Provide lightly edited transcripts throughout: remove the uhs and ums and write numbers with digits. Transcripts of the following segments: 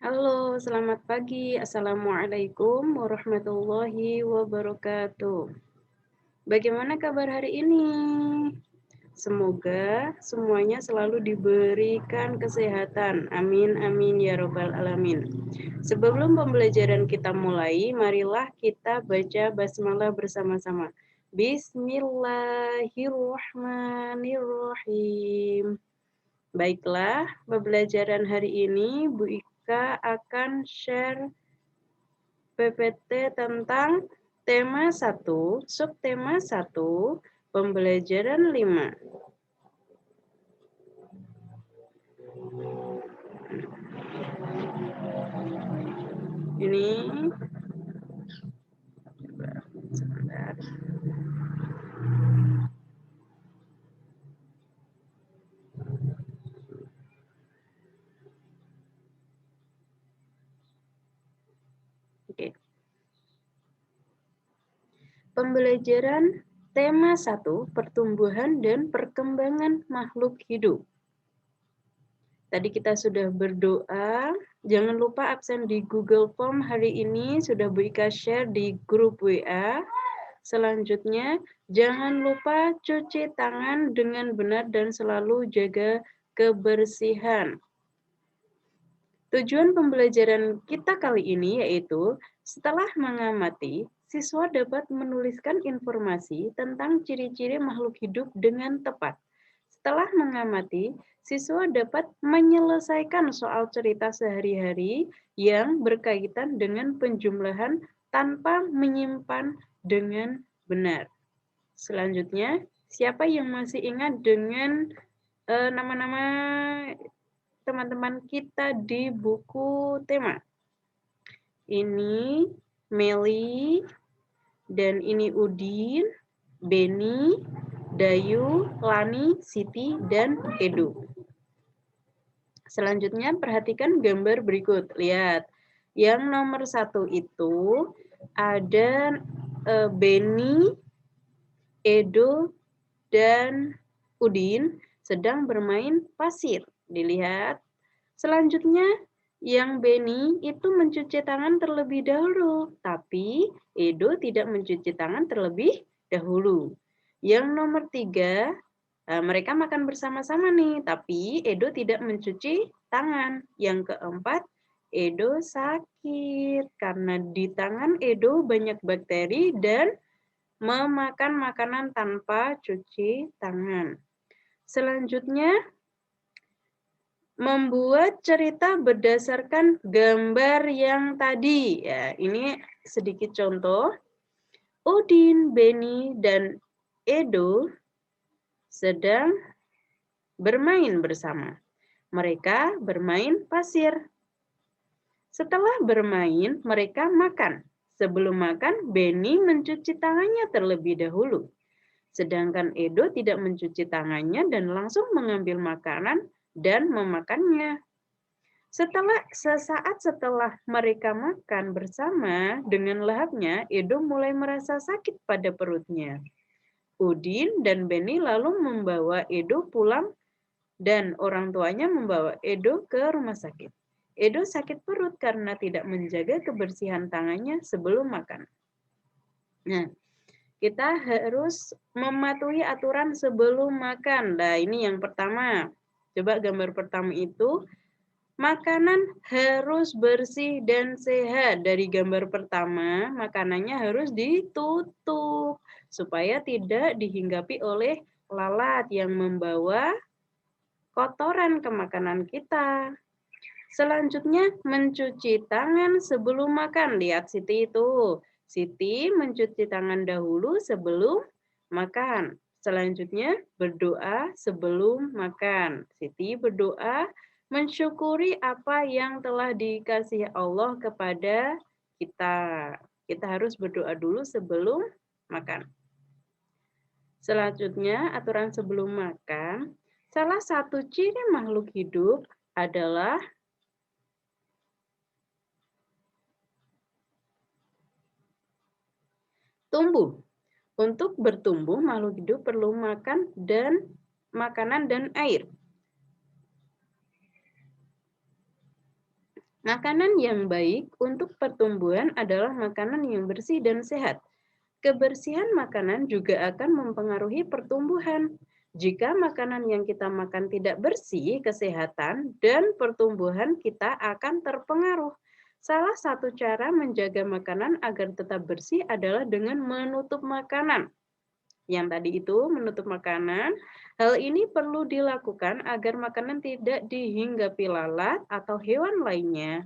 Halo, selamat pagi. Assalamualaikum warahmatullahi wabarakatuh. Bagaimana kabar hari ini? Semoga semuanya selalu diberikan kesehatan. Amin, amin, ya robbal alamin. Sebelum pembelajaran kita mulai, marilah kita baca basmalah bersama-sama. Bismillahirrahmanirrahim. Baiklah, pembelajaran hari ini Bu Ika akan share PPT tentang tema 1, subtema 1, pembelajaran 5. Ini sebentar. Oke. Pembelajaran tema 1, pertumbuhan dan perkembangan makhluk hidup. Tadi kita sudah berdoa. Jangan lupa absen di Google Form hari ini sudah Bu Ika share di grup WA. Selanjutnya, jangan lupa cuci tangan dengan benar dan selalu jaga kebersihan. Tujuan pembelajaran kita kali ini yaitu setelah mengamati, siswa dapat menuliskan informasi tentang ciri-ciri makhluk hidup dengan tepat. Setelah mengamati, siswa dapat menyelesaikan soal cerita sehari-hari yang berkaitan dengan penjumlahan tanpa menyimpan dengan benar. Selanjutnya, siapa yang masih ingat dengan nama-nama teman-teman kita di buku tema? Ini Meli, dan ini Udin, Beni, Dayu, Lani, Siti, dan Edu. Selanjutnya perhatikan gambar berikut. Lihat, yang nomor 1 itu ada Beni, Edo, dan Udin sedang bermain pasir. Dilihat. Selanjutnya, yang Beni itu mencuci tangan terlebih dahulu, tapi Edo tidak mencuci tangan terlebih dahulu. Yang nomor 3, mereka makan bersama-sama nih, tapi Edo tidak mencuci tangan. Yang keempat, Edo sakit karena di tangan Edo banyak bakteri dan memakan makanan tanpa cuci tangan. Selanjutnya, membuat cerita berdasarkan gambar yang tadi. Ya, ini sedikit contoh. Udin, Beni, dan Edo sedang bermain bersama. Mereka bermain pasir. Setelah bermain, mereka makan. Sebelum makan, Beni mencuci tangannya terlebih dahulu. Sedangkan Edo tidak mencuci tangannya dan langsung mengambil makanan dan memakannya. Sesaat setelah mereka makan bersama dengan lahapnya, Edo mulai merasa sakit pada perutnya. Udin dan Beni lalu membawa Edo pulang dan orang tuanya membawa Edo ke rumah sakit. Edo sakit perut karena tidak menjaga kebersihan tangannya sebelum makan. Nah, kita harus mematuhi aturan sebelum makan. Nah, ini yang pertama. Coba gambar pertama itu, makanan harus bersih dan sehat. Dari gambar pertama, makanannya harus ditutup supaya tidak dihinggapi oleh lalat yang membawa kotoran ke makanan kita. Selanjutnya, mencuci tangan sebelum makan. Lihat Siti itu. Siti mencuci tangan dahulu sebelum makan. Selanjutnya, berdoa sebelum makan. Siti berdoa mensyukuri apa yang telah dikasihi Allah kepada kita. Kita harus berdoa dulu sebelum makan. Selanjutnya, aturan sebelum makan. Salah satu ciri makhluk hidup adalah tumbuh. Untuk bertumbuh, makhluk hidup perlu makanan dan air. Makanan yang baik untuk pertumbuhan adalah makanan yang bersih dan sehat. Kebersihan makanan juga akan mempengaruhi pertumbuhan. Jika makanan yang kita makan tidak bersih, kesehatan dan pertumbuhan kita akan terpengaruh. Salah satu cara menjaga makanan agar tetap bersih adalah dengan menutup makanan. Yang tadi itu menutup makanan, hal ini perlu dilakukan agar makanan tidak dihinggapi lalat atau hewan lainnya.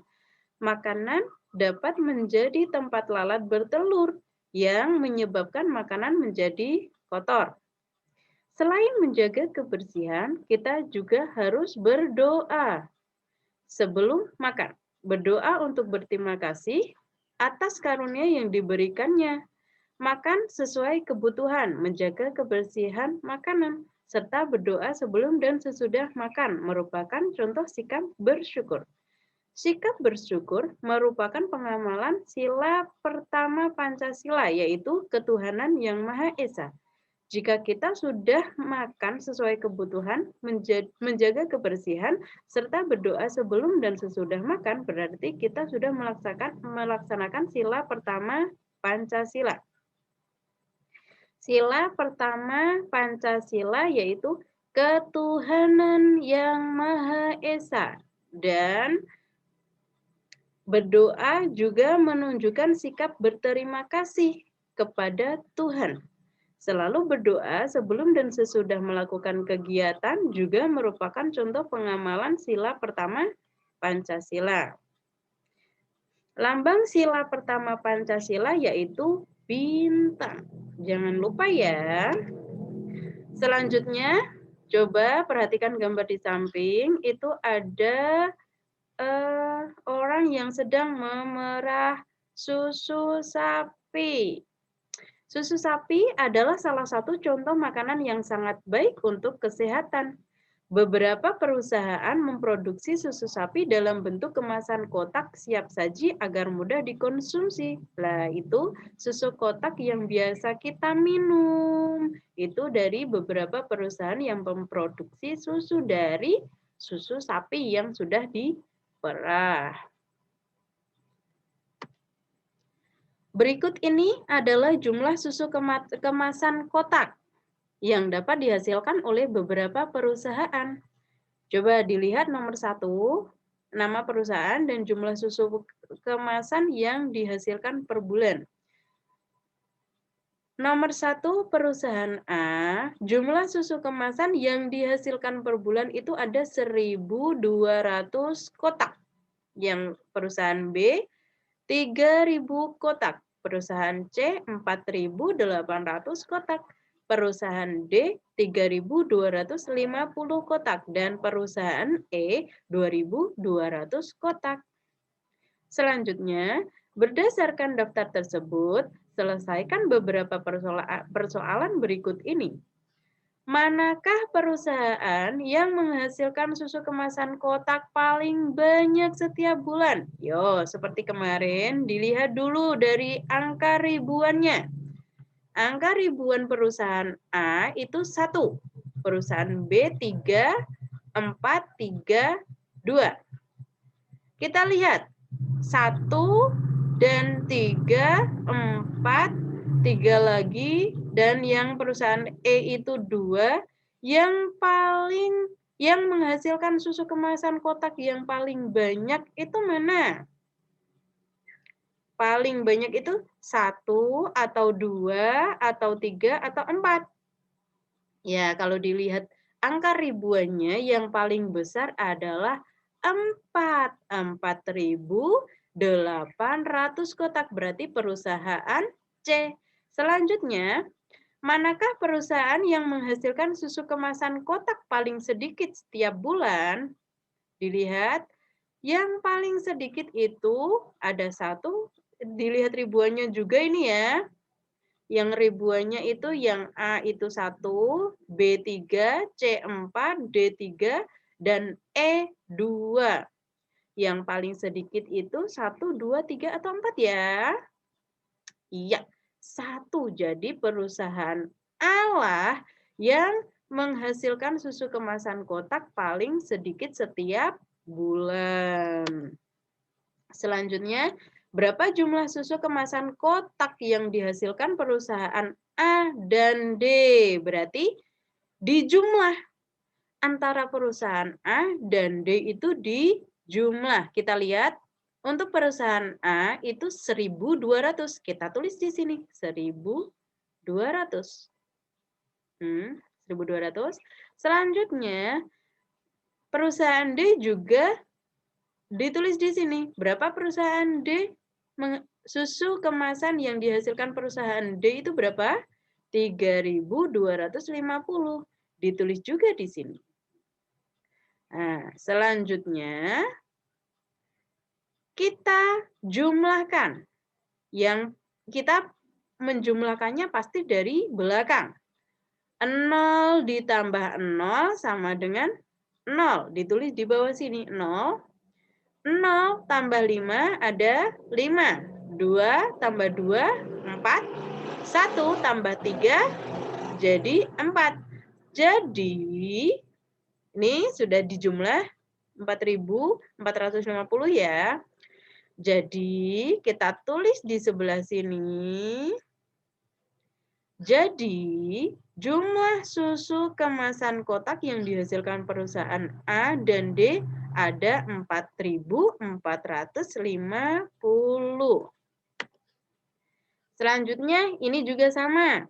Makanan dapat menjadi tempat lalat bertelur yang menyebabkan makanan menjadi kotor. Selain menjaga kebersihan, kita juga harus berdoa sebelum makan. Berdoa untuk berterima kasih atas karunia yang diberikannya. Makan sesuai kebutuhan, menjaga kebersihan makanan, serta berdoa sebelum dan sesudah makan merupakan contoh sikap bersyukur. Sikap bersyukur merupakan pengamalan sila pertama Pancasila, yaitu ketuhanan yang Maha Esa. Jika kita sudah makan sesuai kebutuhan, menjaga kebersihan, serta berdoa sebelum dan sesudah makan, berarti kita sudah melaksanakan sila pertama Pancasila. Sila pertama Pancasila yaitu ketuhanan yang Maha Esa. Dan berdoa juga menunjukkan sikap berterima kasih kepada Tuhan. Selalu berdoa sebelum dan sesudah melakukan kegiatan juga merupakan contoh pengamalan sila pertama Pancasila. Lambang sila pertama Pancasila yaitu bintang. Jangan lupa ya. Selanjutnya, coba perhatikan gambar di samping. Itu ada orang yang sedang memerah susu sapi. Susu sapi adalah salah satu contoh makanan yang sangat baik untuk kesehatan. Beberapa perusahaan memproduksi susu sapi dalam bentuk kemasan kotak siap saji agar mudah dikonsumsi. Lah, itu susu kotak yang biasa kita minum. Itu dari beberapa perusahaan yang memproduksi susu dari susu sapi yang sudah diperah. Berikut ini adalah jumlah susu kemasan kotak yang dapat dihasilkan oleh beberapa perusahaan. Coba dilihat nomor 1, nama perusahaan dan jumlah susu kemasan yang dihasilkan per bulan. Nomor 1, perusahaan A, jumlah susu kemasan yang dihasilkan per bulan itu ada 1.200 kotak. Yang perusahaan B, 3.000 kotak. Perusahaan C, 4.800 kotak. Perusahaan D, 3.250 kotak. Dan perusahaan E, 2.200 kotak. Selanjutnya, berdasarkan daftar tersebut, selesaikan beberapa persoalan berikut ini. Manakah perusahaan yang menghasilkan susu kemasan kotak paling banyak setiap bulan? Yo, seperti kemarin, dilihat dulu dari angka ribuannya. Angka ribuan perusahaan A itu 1, perusahaan B 3, 4, 3, 2. Kita lihat, 1 dan 3, 4, 3 lagi, dan yang perusahaan E itu 2, yang menghasilkan susu kemasan kotak yang paling banyak itu mana? Paling banyak itu 1 atau 2 atau 3 atau 4. Ya, kalau dilihat angka ribuannya yang paling besar adalah 4. 4.800 kotak, berarti perusahaan C. Selanjutnya, manakah perusahaan yang menghasilkan susu kemasan kotak paling sedikit setiap bulan? Dilihat, yang paling sedikit itu ada 1, dilihat ribuannya juga ini ya. Yang ribuannya itu yang A itu 1, B 3, C 4, D 3, dan E 2. Yang paling sedikit itu 1, 2, 3, atau 4 ya? Iya, 1. Jadi perusahaan A lah yang menghasilkan susu kemasan kotak paling sedikit setiap bulan. Selanjutnya, berapa jumlah susu kemasan kotak yang dihasilkan perusahaan A dan D? Berarti dijumlah antara perusahaan A dan D itu dijumlah. Kita lihat untuk perusahaan A itu 1.200. Kita tulis di sini 1.200. 1.200. Selanjutnya, perusahaan D juga ditulis di sini. Berapa perusahaan D? Susu kemasan yang dihasilkan perusahaan D itu berapa? 3.250. Ditulis juga di sini. Nah, selanjutnya kita jumlahkan. Yang kita menjumlahkannya pasti dari belakang. 0 ditambah 0 sama dengan 0. Ditulis di bawah sini. 0. 0 tambah 5 ada 5. 2 tambah 2, 4. 1 tambah 3 jadi 4. Jadi ini sudah dijumlah 4.450 ya. Jadi kita tulis di sebelah sini. Jadi jumlah susu kemasan kotak yang dihasilkan perusahaan A dan D ada 4.450. Selanjutnya ini juga sama.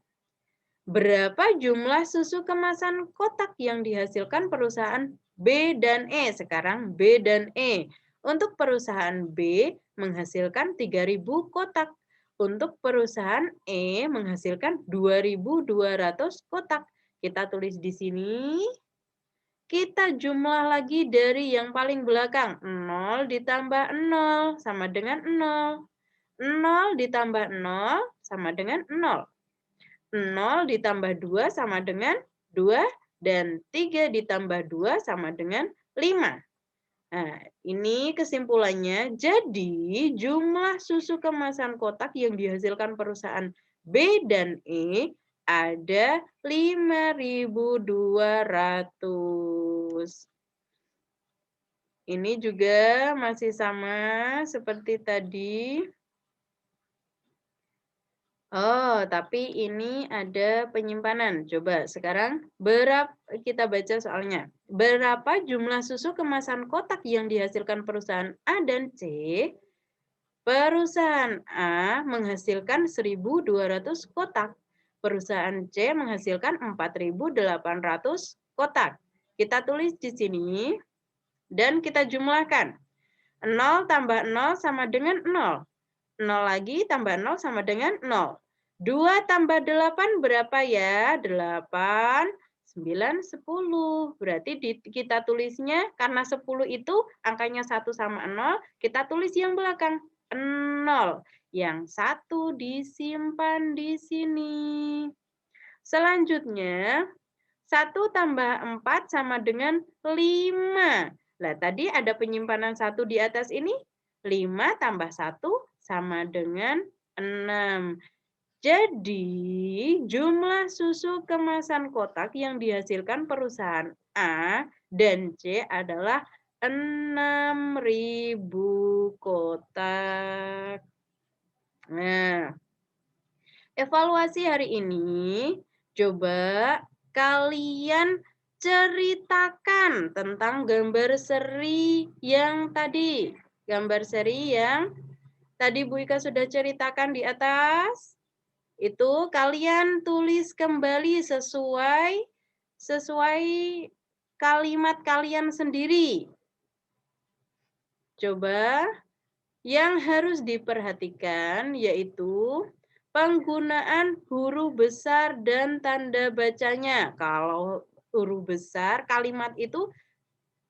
Berapa jumlah susu kemasan kotak yang dihasilkan perusahaan B dan E? Sekarang B dan E. Untuk perusahaan B menghasilkan 3.000 kotak. Untuk perusahaan E menghasilkan 2.200 kotak. Kita tulis di sini. Kita jumlah lagi dari yang paling belakang. 0 ditambah 0 sama dengan 0. 0 ditambah 0 sama dengan 0. 0 ditambah 2 sama dengan 2. Dan 3 ditambah 2 sama dengan 5. Nah, ini kesimpulannya. Jadi, jumlah susu kemasan kotak yang dihasilkan perusahaan B dan E ada 5.200. Ini juga masih sama seperti tadi. Oh, tapi ini ada penyimpanan. Coba sekarang kita baca soalnya. Berapa jumlah susu kemasan kotak yang dihasilkan perusahaan A dan C? Perusahaan A menghasilkan 1.200 kotak. Perusahaan C menghasilkan 4.800 kotak. Kita tulis di sini dan kita jumlahkan. 0 tambah 0 sama dengan 0. 0 lagi tambah 0 sama dengan 0. 2 tambah 8 berapa ya? 8, 9, 10. Berarti kita tulisnya, karena 10 itu angkanya 1 sama 0, kita tulis yang belakang. 0. Yang 1 disimpan di sini. Selanjutnya, 1 tambah 4 sama dengan 5. Nah, tadi ada penyimpanan 1 di atas ini. 5 tambah 1 sama dengan 6. Jadi, jumlah susu kemasan kotak yang dihasilkan perusahaan A dan C adalah 6.000 kotak. Nah, evaluasi hari ini, coba kalian ceritakan tentang gambar seri yang tadi. Gambar seri yang tadi Bu Ika sudah ceritakan di atas. Itu kalian tulis kembali sesuai kalimat kalian sendiri. Coba yang harus diperhatikan yaitu penggunaan huruf besar dan tanda bacanya. Kalau huruf besar, kalimat itu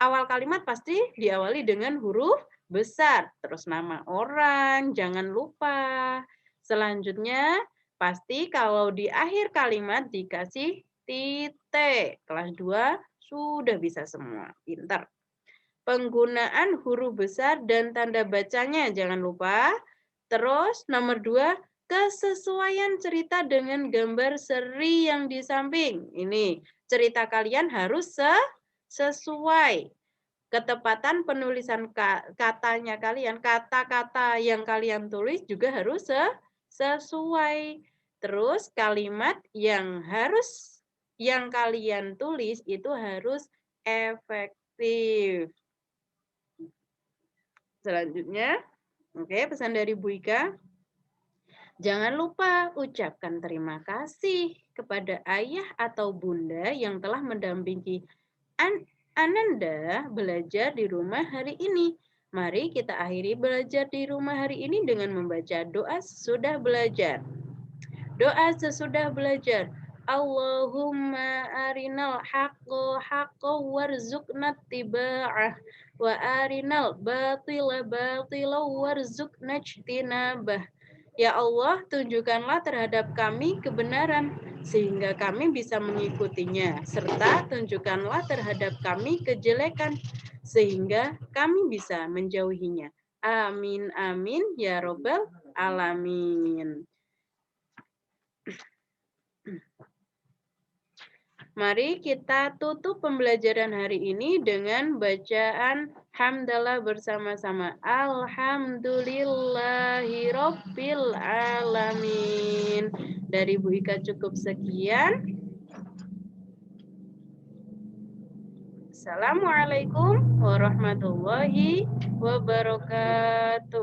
awal kalimat pasti diawali dengan huruf besar. Terus nama orang, jangan lupa. Selanjutnya, pasti kalau di akhir kalimat dikasih titik. Kelas 2 sudah bisa semua. Pintar. Penggunaan huruf besar dan tanda bacanya, jangan lupa. Terus nomor 2, kesesuaian cerita dengan gambar seri yang di samping. Ini cerita kalian harus sesuai. ketepatan penulisan katanya kalian, kata-kata yang kalian tulis juga harus sesuai. Terus kalimat yang kalian tulis itu harus efektif. Selanjutnya, oke, pesan dari Bu Ika. Jangan lupa ucapkan terima kasih kepada ayah atau bunda yang telah mendampingi Ananda belajar di rumah hari ini. Mari kita akhiri belajar di rumah hari ini dengan membaca doa sesudah belajar. Doa sesudah belajar. Allahumma arinal haqqo haqqo warzuqna tiba'ah wa arinal batila batila warzuqna ijtinabah. Ya Allah, tunjukkanlah terhadap kami kebenaran, sehingga kami bisa mengikutinya, serta tunjukkanlah terhadap kami kejelekan, sehingga kami bisa menjauhinya. Amin, amin, ya robbal alamin. Mari kita tutup pembelajaran hari ini dengan bacaan hamdalah bersama-sama. Alhamdulillahirabbil alamin. Dari Bu Ika cukup sekian. Assalamualaikum warahmatullahi wabarakatuh.